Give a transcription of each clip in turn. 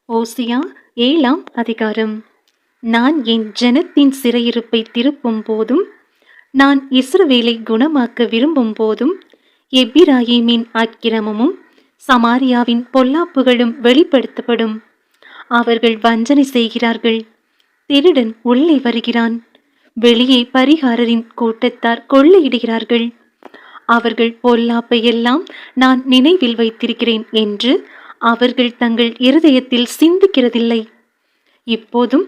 ஓசியா 7ஆம் அதிகாரம். நான் என் ஜனத்தின் சிறையிருப்பை திருப்பும் போதும், நான் இஸ்ரவேலை குணமாக்க விரும்பும் போதும், எப்பிராயீமின் அக்கிரமமும் சமாரியாவின் பொல்லாப்புகளும் வெளிப்படுத்தப்படும். அவர்கள் வஞ்சனை செய்கிறார்கள். திருடன் உள்ளே வருகிறான். வெளியே பரிகாரரின் கூட்டத்தார் கொள்ளையிடுகிறார்கள். அவர்கள் பொல்லாப்பை எல்லாம் நான் நினைவில் வைத்திருக்கிறேன் என்று அவர்கள் தங்கள் இருதயத்தில் சிந்திக்கிறதில்லை. இப்போதும்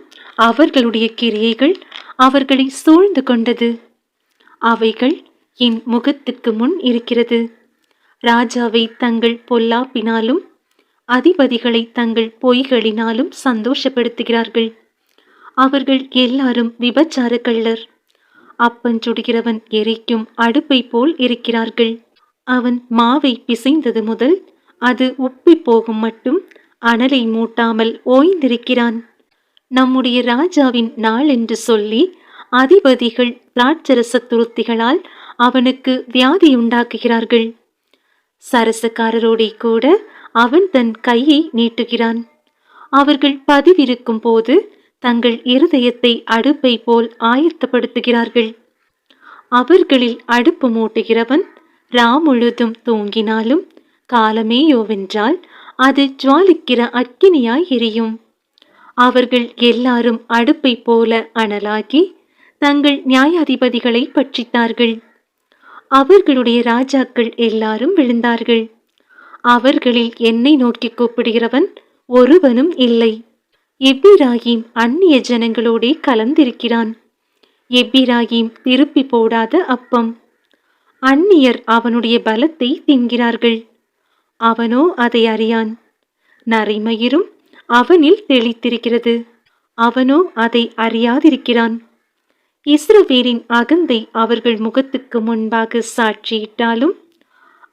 அவர்களுடைய கிரியைகள் அவர்களை சூழ்ந்து கொண்டது. அவைகள் என் முகத்துக்கு முன் இருக்கிறது. ராஜாவை தங்கள் பொல்லாப்பினாலும் அதிபதிகளை தங்கள் பொய்களினாலும் சந்தோஷப்படுத்துகிறார்கள். அவர்கள் எல்லாரும் விபச்சார கள்ளர். அப்பஞ்சுடுகிறவன் எரிக்கும் அடுப்பை போல் இருக்கிறார்கள். அவன் மாவை பிசைந்தது முதல் அது உப்பி போகும் மட்டும் அனலை மூட்டாமல் ஓய்ந்திருக்கிறான். நம்முடைய ராஜாவின் நாள் என்று சொல்லி அதிபதிகள் திராட்சரச துருத்திகளால் அவனுக்கு வியாதியுண்டாக்குகிறார்கள். சரசக்காரரோடே கூட அவன் தன் கையை நீட்டுகிறான். அவர்கள் பதிவிருக்கும் போது தங்கள் இருதயத்தை அடுப்பை போல் ஆயத்தப்படுத்துகிறார்கள். அவர்களில் அடுப்பு மூட்டுகிறவன் முழுதும் தூங்கினாலும் காலமேயோவென்றால் அது ஜுவாலிக்கிற அக்கினியாய் எரியும். அவர்கள் எல்லாரும் அடுப்பை போல அனலாகி தங்கள் நியாயாதிபதிகளை பட்சித்தார்கள். அவர்களுடைய ராஜாக்கள் எல்லாரும் விழுந்தார்கள். அவர்களில் என்னை நோக்கி கூப்பிடுகிறவன் ஒருவனும் இல்லை. எப்பிராயீம் அந்நிய ஜனங்களோடே கலந்திருக்கிறான். எப்பிராயீம் திருப்பி போடாத அப்பம். அந்நியர் அவனுடைய பலத்தை தின்கிறார்கள். அவனோ அதை அறியான். நரைமயிரும் அவனில் தெளித்திருக்கிறது. அவனோ அதை அறியாதிருக்கிறான். இஸ்ரவேலின் அகந்தை அவர்கள் முகத்துக்கு முன்பாக சாட்சியிட்டாலும்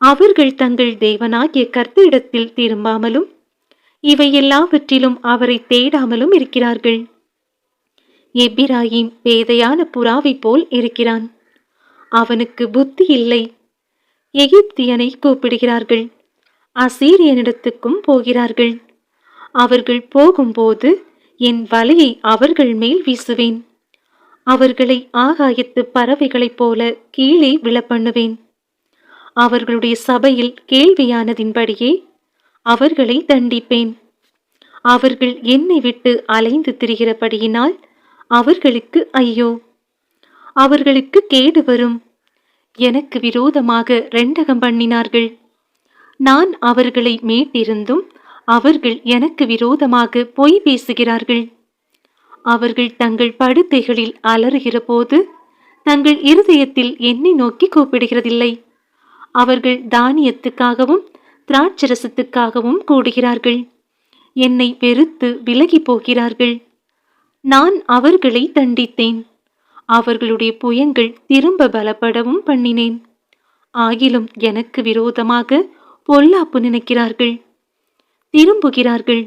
அவர்கள் தங்கள் தேவனாகிய கர்த்தரிடத்தில் திரும்பாமலும் இவை எல்லாவற்றிலும் அவரை தேடாமலும் இருக்கிறார்கள். எப்பிராயீம் பேதையான புறாவை போல் இருக்கிறான். அவனுக்கு புத்தி இல்லை. எகிப்தியனை கூப்பிடுகிறார்கள். அசீரியனிடத்துக்கும் போகிறார்கள். அவர்கள் போகும்போது என் வலையை அவர்கள் மேல் வீசுவேன். அவர்களை ஆகாயத்து பறவைகளைப் போல கீழே விழப்பண்ணுவேன். அவர்களுடைய சபையில் கேள்வியானதின்படியே அவர்களை தண்டிப்பேன். அவர்கள் என்னை விட்டு அலைந்து திரிகிறபடியினால் அவர்களுக்கு ஐயோ! அவர்களுக்கு கேடு வரும். எனக்கு விரோதமாக ரெண்டகம் பண்ணினார்கள். நான் அவர்களை மீட்டிருந்தும் அவர்கள் எனக்கு விரோதமாக பொய் பேசுகிறார்கள். அவர்கள் தங்கள் படுக்கைகளில் அலறுகிற போது தங்கள் இருதயத்தில் என்னை நோக்கி கூப்பிடுகிறதில்லை. அவர்கள் தானியத்துக்காகவும் திராட்சரசத்துக்காகவும் கூடுகிறார்கள். என்னை வெறுத்து விலகி போகிறார்கள். நான் அவர்களை தண்டித்தேன். அவர்களுடைய புயங்கள் திரும்ப பலப்படவும் பண்ணினேன். ஆகிலும் எனக்கு விரோதமாக பொல்லாப்பு நினைக்கிறார்கள். திரும்புகிறார்கள்.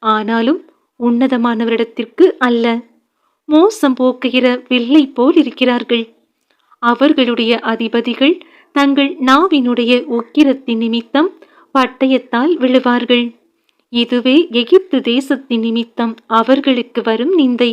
ஆனாலும் உன்னதமானவரிடத்திற்கு அல்ல. மோசம் போக்குகிற வில்லை போல் இருக்கிறார்கள். அவர்களுடைய அதிபதிகள் தங்கள் நாவினுடைய உக்கிரத்தின் நிமித்தம் பட்டயத்தால் விழுவார்கள். இதுவே எகிப்து தேசத்தின் நிமித்தம் அவர்களுக்கு வரும் நிந்தை.